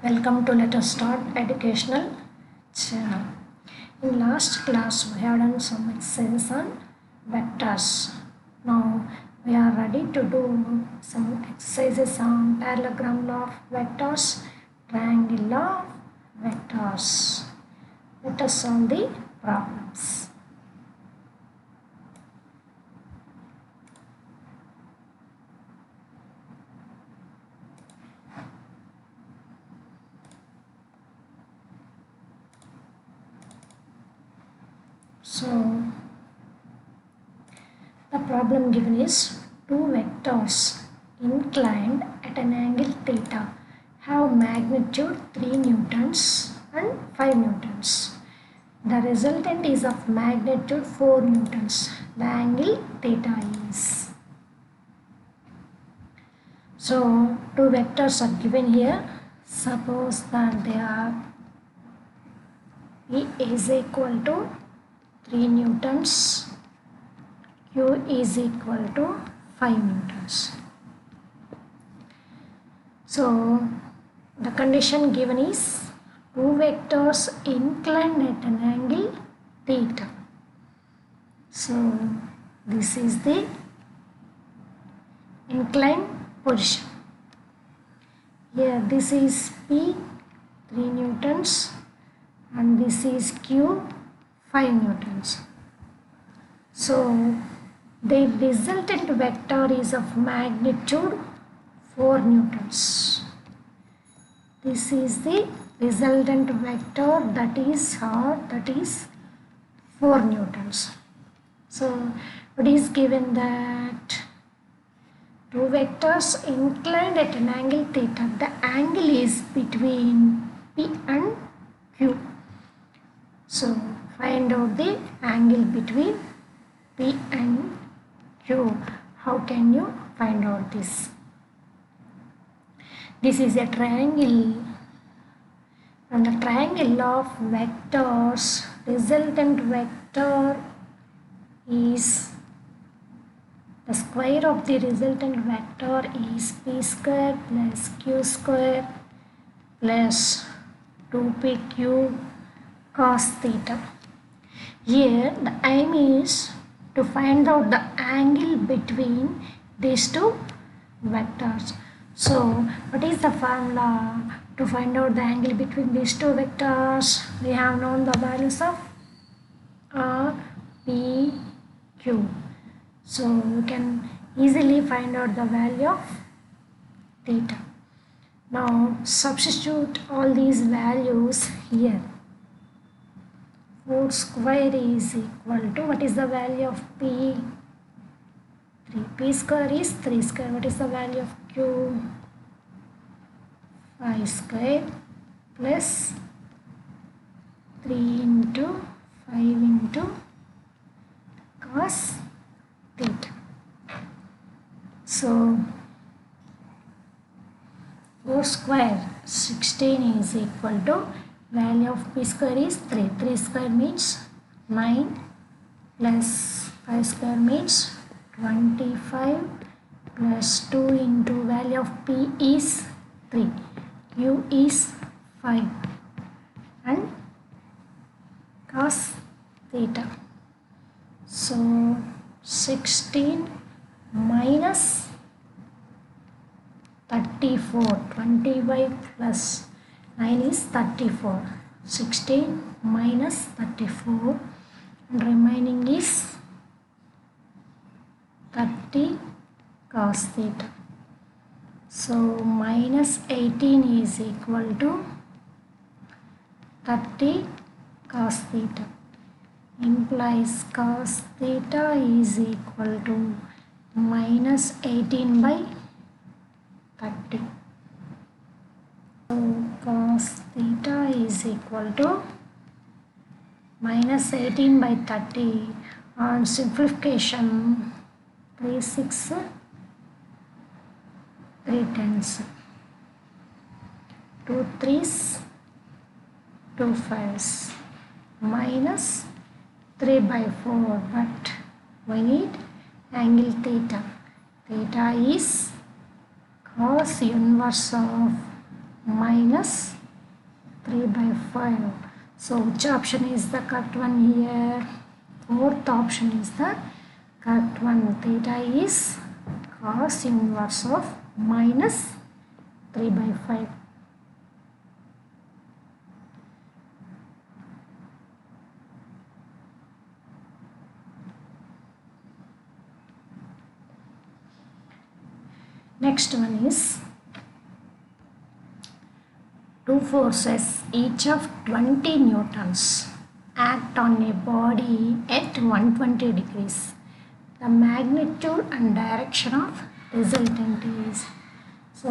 Welcome to Let Us Start Educational Channel. In last class we have done some exercises on vectors. Now we are ready to do some exercises on parallelogram law of vectors, triangle law of vectors. Let us solve the problems. So the problem given is two vectors inclined at an angle theta have magnitude 3 newtons and 5 newtons. The resultant is of magnitude 4 newtons. The angle theta is. So two vectors are given here. Suppose that they are E is equal to 3 newtons, Q is equal to 5 newtons. So the condition given is two vectors inclined at an angle theta. So this is the inclined position. Here this is P 3 newtons and this is Q 5 newtons. So the resultant vector is of magnitude 4 newtons. This is the resultant vector that is 4 newtons. So it is given that two vectors inclined at an angle theta. The angle is between P and Q. So find out the angle between P and Q. How can you find out this? This is a triangle. From the triangle of vectors, resultant vector is the square of the resultant vector is P square plus Q square plus 2PQ cos theta. Here the aim is to find out the angle between these two vectors. So what is the formula to find out the angle between these two vectors? We have known the values of R, P, Q. So you can easily find out the value of theta. Now substitute all these values here. 4 square is equal to, what is the value of P? 3. P square is 3 square. What is the value of Q? 5 square plus 3 into 5 into cos theta. So 4 square 16 is equal to value of P square is 3. 3 square means 9 plus 5 square means 25 plus 2 into value of P is 3. Q is 5 and cos theta. So 16 minus 34. 25 plus 9 is 34. 16 minus 34 and remaining is 30 cos theta. So minus 18 is equal to 30 cos theta. Implies cos theta is equal to minus 18 by 30. So cos theta is equal to minus 18 by 30. On simplification, 3 6 3 10s, 2 3s, 2 5s, minus 3 by 4, but we need angle theta. Theta is cos inverse of minus 3 by 5. So which option is the correct one here? Fourth option is the correct one. Theta is cos inverse of minus 3 by 5. Next one is two forces each of 20 newtons act on a body at 120 degrees. The magnitude and direction of resultant is. So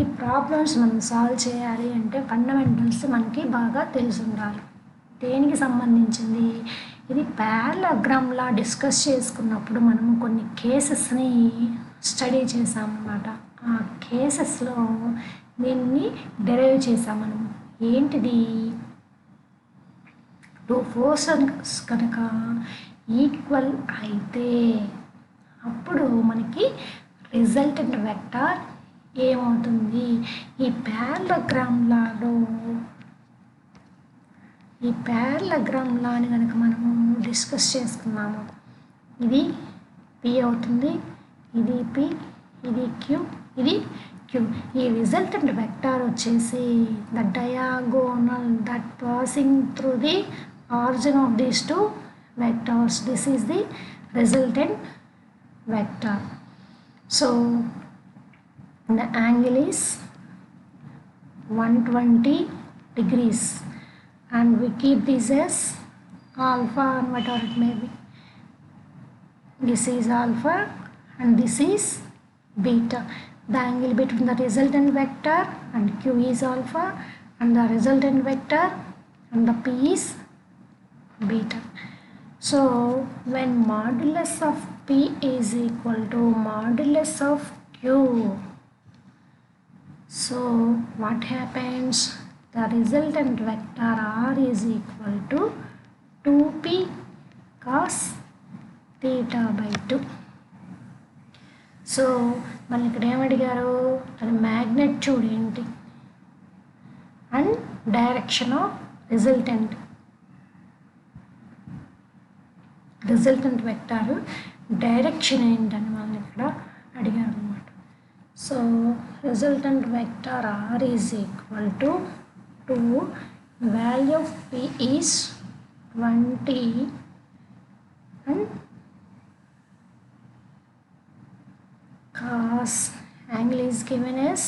ఈ problems మనం solve చేయాలి అంటే fundamentals మనకి బాగా తెలిసి ఉండాలి. దేనికి సంబంధించింది? ఇది పారాగ్రామ్లా డిస్కస్ చేసుకున్నప్పుడు మనము కొన్ని కేసెస్ని స్టడీ చేసామన్నమాట. ఆ కేసెస్లో దీన్ని డెరైవ్ చేసాం మనం. ఏంటిది? టూ ఫోర్సెస్ కనుక ఈక్వల్ అయితే అప్పుడు మనకి రిజల్టెంట్ వెక్టార్ ఏమవుతుంది? ఈ పారాగ్రామ్ లాని కనుక మనము డిస్కస్ చేసుకున్నాము. ఇది పి అవుతుంది, ఇది పి, ఇది క్యూ, ఇది క్యూ. ఈ రిజల్టెంట్ వెక్టార్ వచ్చేసి the diagonal that passing through the origin of these two vectors. This is the resultant vector. So the angle is 120 degrees and we keep this as alpha and whatever it may be. This is alpha and this is beta. The angle between the resultant vector and q is alpha and the resultant vector and the p is beta. So when modulus of p is equal to modulus of q, so what happens? The resultant vector r is equal to 2p cos theta by 2. So మనం ఇక్కడ ఏమడిగారు? అది magnitude ఏంటి and direction of resultant vector direction ఏంటని మనం ఇక్కడ అడిగారు అనమాట. So resultant vector R is equal to 2, value of P is 20 and cos angle is given as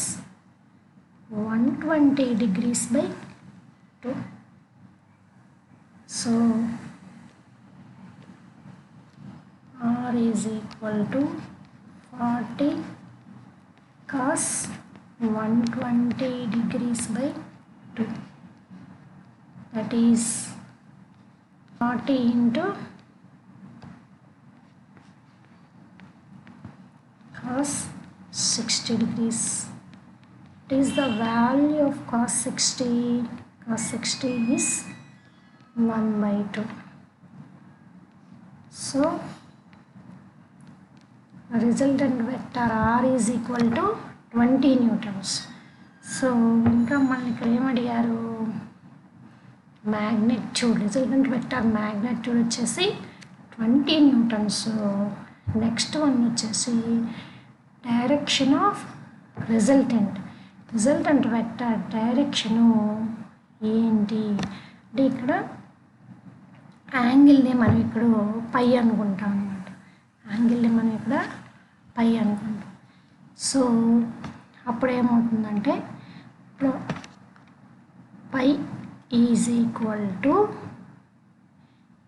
120 degrees by 2. So r is equal to 40 cos 120 degrees by 2. That is 40 into cos 60 degrees. It is the value of cos 60. Cos 60 is 1 by 2. So resultant vector r is equal to 20 newtons. So ఇంకా మనం ఇక్కడ ఏమడిగారు? Magnitude, resultant vector magnitude వచ్చేసి 20 Newton's. Next one వచ్చేసి direction of resultant vector direction ఏంటి అంటే ఇక్కడ యాంగిల్ని మనం ఇక్కడ పై అనుకుంటాం అన్నమాట. యాంగిల్ని మనం ఇక్కడ పై అనుకుంటాం. సో అప్పుడు ఏమవుతుందంటే ఇప్పుడు phi is equal to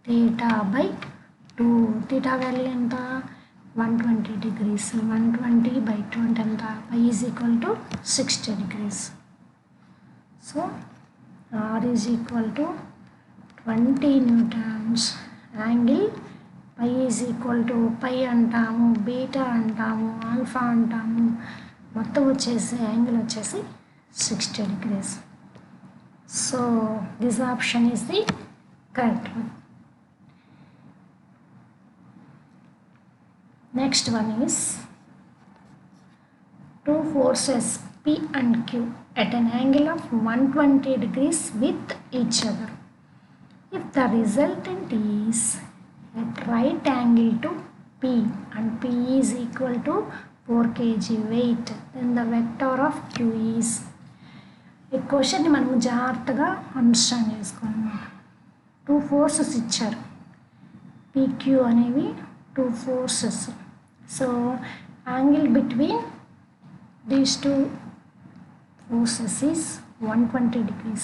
theta by 2. Theta value ఎంత? 120 degrees. 120 by 2 అంటే ఎంత? Phi is equal to 60 degrees. So R is equal to 20 newtons. Angle phi is equal to phi అంటాము, బీటా అంటాము, ఆల్ఫా అంటాము. మొత్తం వచ్చేసి యాంగిల్ వచ్చేసి 60 degrees. So this option is the correct one. Next one is two forces P and Q at an angle of 120 degrees with each other. If the resultant is at right angle to P and P is equal to 4 kg weight, then the vector of Q is. ఈ క్వశ్చన్ని మనం జాగ్రత్తగా understand చేసుకోవాలన్నమాట. 2 forces ఇచ్చారు, PQ అనేవి 2 forces. So angle between these 2 forces is 120 degrees.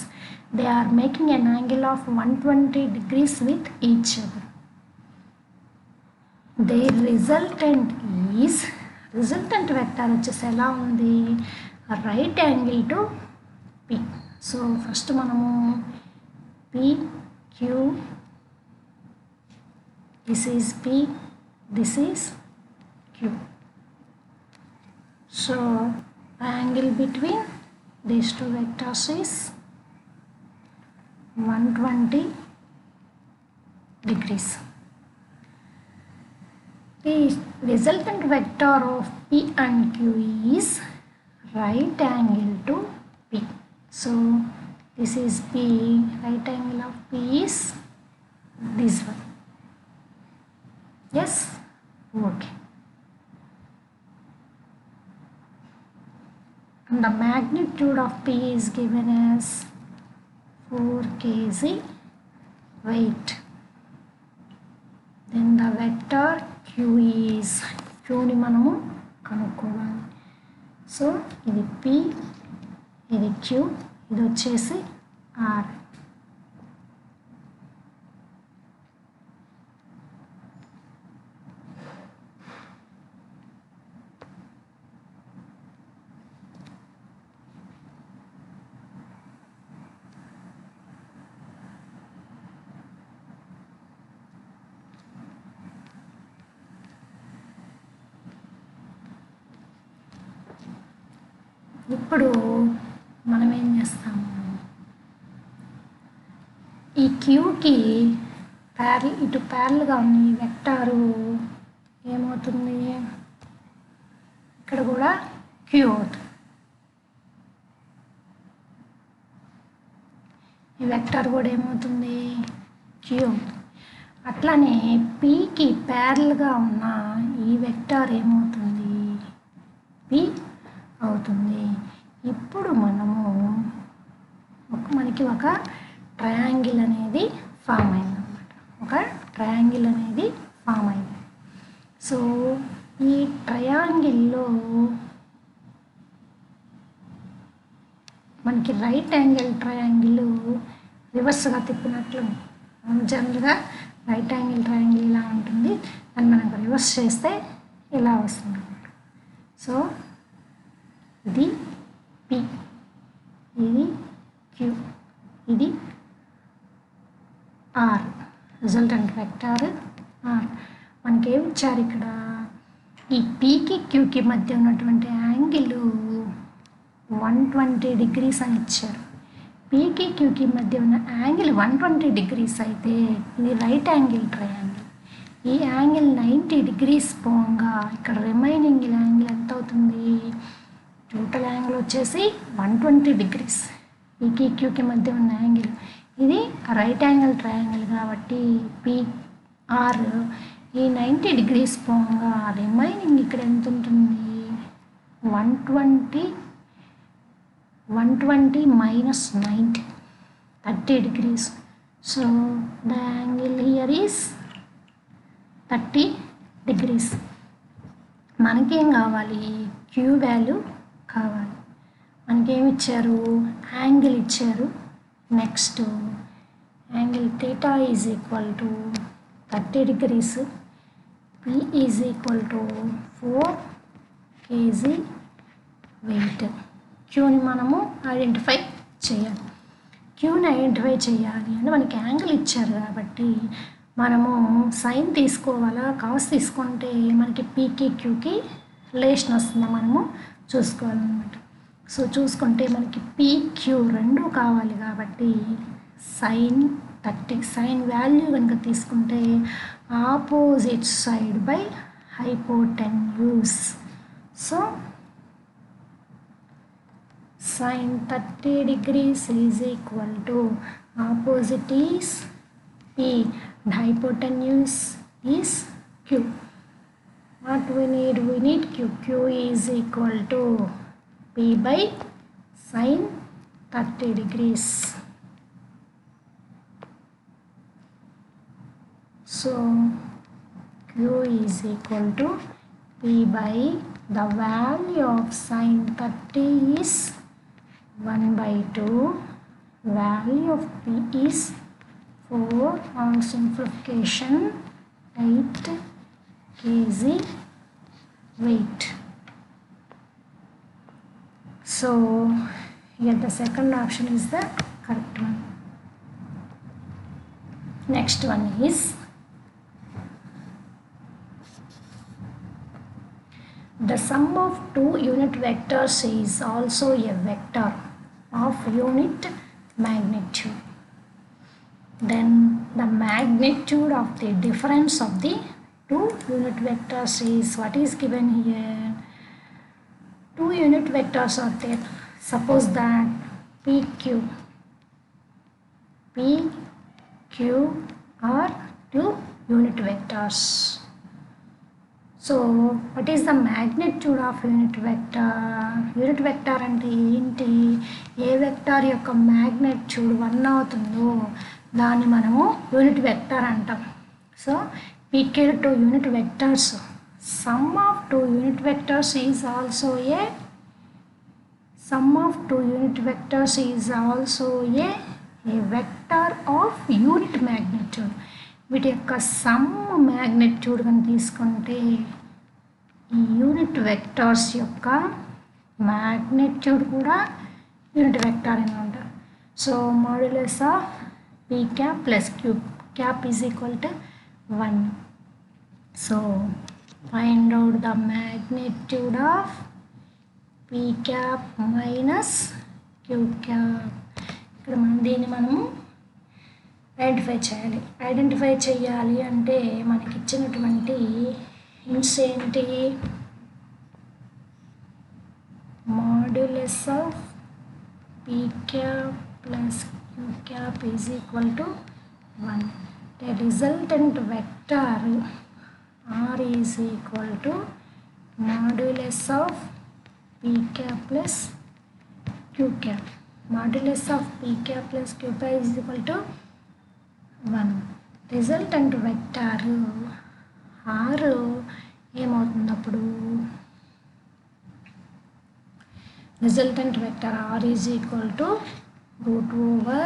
They are making an angle of 120 degrees with each other. Their resultant vector వచ్చేసి ఎలా ఉంది, right angle to P. So first మనము PQ, this is P, this is Q. So the angle between these 2 vectors is 120 degrees. The resultant vector of P and Q is right angle to P. So this is P, right angle of P is this one. Yes? Okay. And the magnitude of P is given as 4 kg weight. Then the vector Q is, Q ni manamu kanukovali. So ఇది P, ఇది Q, ఇది వచ్చేసి R. ఇప్పుడు మనం ఏం చేస్తాము, ఈ క్యూకి ఇటు ప్యారల్గా ఉన్న ఈ వెక్టారు ఏమవుతుంది, ఇక్కడ కూడా క్యూ అవుతుంది. ఈ వెక్టార్ కూడా ఏమవుతుంది, క్యూ అవుతుంది. అట్లానే పీకి ప్యారల్గా ఉన్న ఈ వెక్టార్ ఏమవుతుంది, పి అవుతుంది. ఇప్పుడు మనకి ఒక ట్రయాంగిల్ అనేది ఫామ్ అయిందన్నమాట. ఒక ట్రయాంగిల్ అనేది ఫామ్ అయింది. సో ఈ ట్రయాంగిల్లో మనకి రైట్ యాంగిల్ ట్రయాంగిల్ రివర్స్గా తిప్పినట్లు, జనరల్గా రైట్ యాంగిల్ ట్రయాంగిల్ ఇలా ఉంటుంది, దాన్ని మనం రివర్స్ చేస్తే ఇలా వస్తుంది అన్నమాట. సో ఇది P, ఇది Q, ఇది R, రిజల్టెంట్ వెక్టార్ R. మనకి ఏమి ఇచ్చారు ఇక్కడ, ఈ Pకి Qకి మధ్య ఉన్నటువంటి యాంగిల్ 120 degrees అని ఇచ్చారు. Pకి Qకి మధ్య ఉన్న యాంగిల్ 120 degrees అయితే ఇది రైట్ యాంగిల్ ట్రయాంగిల్. ఈ యాంగిల్ 90 degrees పోగా ఇక్కడ రిమైనింగ్ యాంగిల్ ఎంత అవుతుంది, టోటల్ యాంగిల్ వచ్చేసి 120 degrees. పీకి క్యూకి మధ్య ఉన్న యాంగిల్ ఇది రైట్ యాంగిల్ ట్రయాంగిల్ కాబట్టి పిఆర్ ఈ 90 degrees పోగా రిమైనింగ్ ఇక్కడ ఎంత ఉంటుంది, 120 minus 90, 30 degrees. So the angle here is 30 degrees. మనకేం కావాలి, క్యూ వాల్యూ కావాలి. మనకేమి ఇచ్చారు, యాంగిల్ ఇచ్చారు. Next angle theta is equal to 30 degrees, P is equal to 4 kg weight. క్యూని మనము ఐడెంటిఫై చేయాలి. క్యూని ఐడెంటిఫై చేయాలి అంటే మనకి యాంగిల్ ఇచ్చారు కాబట్టి మనము సైన్ తీసుకోవాలా, కాస్ తీసుకుంటే మనకి పీకి క్యూకి రిలేషన్ వస్తుందా మనము చూసుకోవాలన్నమాట. సో చూసుకుంటే మనకి పీక్యూ రెండు కావాలి కాబట్టి సైన్ 30, సైన్ వాల్యూ కనుక తీసుకుంటే opposite side by hypotenuse. So sine 30 degrees is equal to opposite is P and hypotenuse is Q. What we need? We need Q. Q is equal to P by sine 30 degrees. So Q is equal to P by the value of sine 30 is 1 by 2. Value of P is 4 on simplification 8 kg weight. So here the second option is the correct one. Next one is the sum of two unit vectors is also a vector of unit magnitude. Then the magnitude of the difference of the two unit vectors is what is given here. Two unit vectors are there. Suppose that PQ are two unit vectors. So what is the magnitude of unit vector? Unit vector అంటే ఏంటి? ఏ vector యొక్క magnitude 1 అవుతుందో దాన్ని మనము unit vector అంటాం. So PQ two unit vectors. Sum of two unit vectors is also a vector of unit magnitude. వీటి యొక్క some magnitude కానీ తీసుకుంటే ఈ యూనిట్ వెక్టర్స్ యొక్క మ్యాగ్నిట్యూడ్ కూడా యూనిట్ వెక్టర్ అని ఉంటారు. So modulus of P cap plus Q cap is equal to 1. So find out the magnitude of P cap minus Q cap. ఇక్కడ దీన్ని మనము ఐడెంటిఫై చేయాలి అంటే మనకి ఇచ్చినటువంటి హింట్స్ ఏంటి? Modulus of P cap plus Q cap is equal to 1. The resultant vector R is equal to modulus of P cap plus Q cap. Modulus of P cap plus Q cap is equal to 1. Resultant vector R ఏమవుతున్నప్పుడు resultant vector R is equal to root over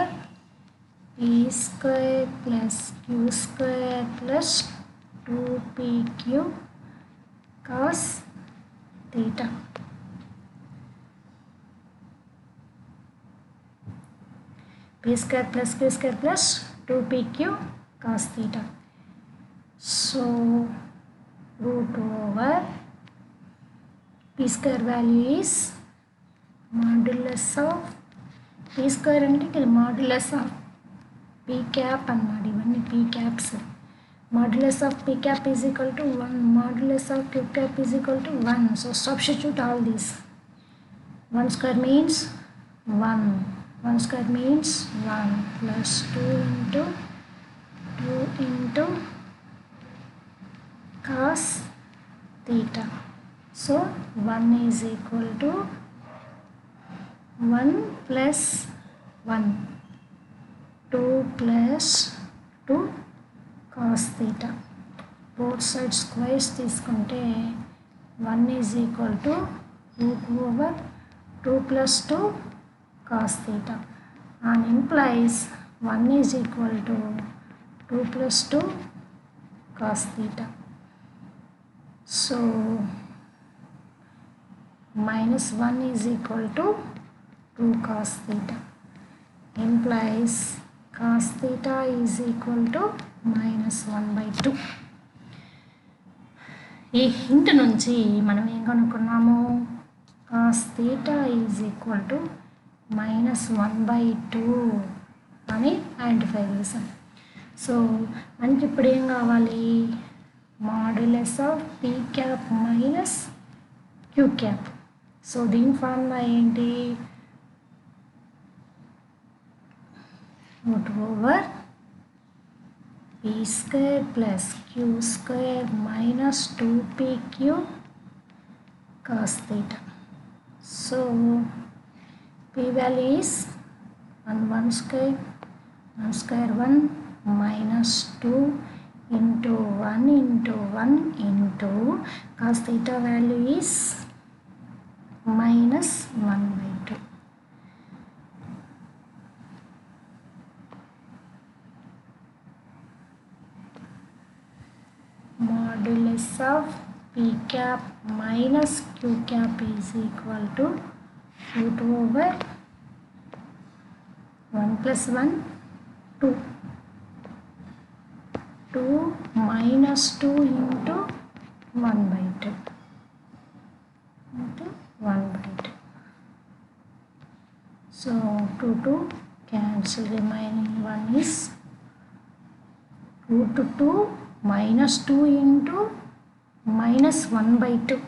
P square plus Q square plus 2PQ cos theta. P square plus Q square plus 2PQ cos theta. So root over P square value is modulus of P square అంటే modulus of P cap అన్నమాట. ఇవన్నీ P caps. Modulus of P cap is equal to 1. Modulus of Q cap is equal to 1. So substitute all these. 1 square means 1. 1 square means 1 plus 2 into cos theta. So 1 is equal to 1 plus 1. 2 plus 2 cos theta. Both sides squares తీసుకుంటే 1 is equal to root over 2 plus 2 cos theta. And implies 1 is equal to 2 plus 2 cos theta. So minus 1 is equal to 2 cos theta. Implies cos theta is equal to minus 1 by 2. ఈ hint నుంచి మనం ఏం కనుక్కున్నాము? cos theta is equal to minus 1 by 2 అని identify చేసాం. So అంటే ఇప్పుడు ఏం కావాలి? Modulus of P cap minus Q cap. So దీని ఫార్ములా ఏంటి? root over p square plus q square minus 2pq cos theta. So p value is 1 square 1 minus 2 into 1 into 1 into cos theta value is minus 1 by 2. Modulus of p cap minus q cap is equal to root over 1 plus 1 2 minus 2 into 1 by 2 into 1 by 2. So 2 cancel, remaining 1 is root 2 minus 2 into minus 1 by 2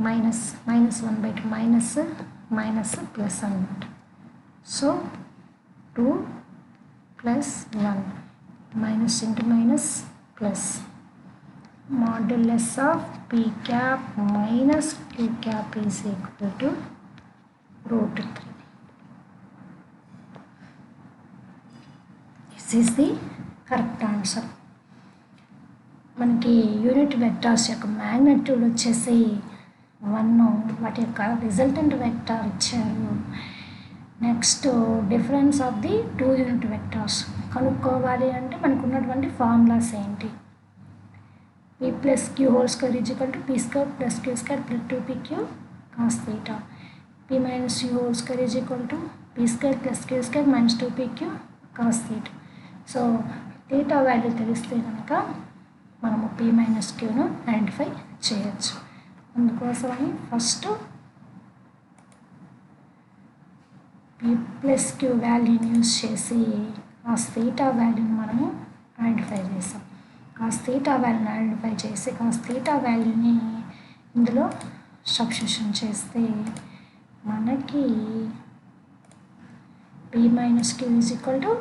minus 1 by 2 minus plus అన్నమాట. So 2 plus 1 minus into minus plus. Modulus of p cap minus q cap is equal to root 3. This is the correct answer. మనకి unit vectors యొక్క magnitude వచ్చేసి 1, వాటి యొక్క resultant vector ఇచ్చారు. Next difference of the 2 unit vectors కనుక్కోవాలి అంటే మనకు ఉన్నటువంటి ఫార్ములాస్ ఏంటి? p plus q whole square is equal to p square plus q square plus 2pq cos theta. p minus q whole square is equal to p square plus q square minus 2pq cos theta. So theta value తెలిస్తే కనుక మనము p minus qను identify చేయొచ్చు. అందుకోసమని first p plus q వాల్యూని use చేసి cos theta వాల్యూని మనము identify చేసాం. cos theta వాల్యూని ఐడెంటిఫై చేసి cos theta వాల్యూని ఇందులో సబ్స్టిట్యూషన్ చేస్తే మనకి p minus q is equal to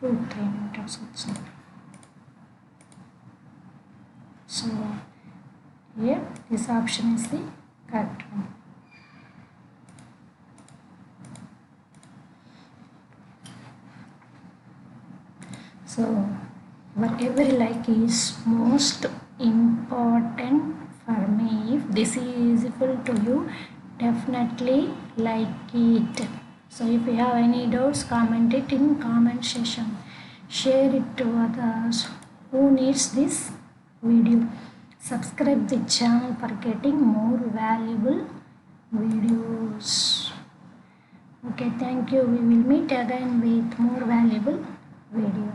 root 3 meters వచ్చింది. So here this option is the correct one. So whatever you like is most important for me. If this is useful to you, definitely like it. So if you have any doubts, comment it in comment section. Share it to others who needs this video. Subscribe the channel for getting more valuable videos. Okay, thank you. We will meet again with more valuable video.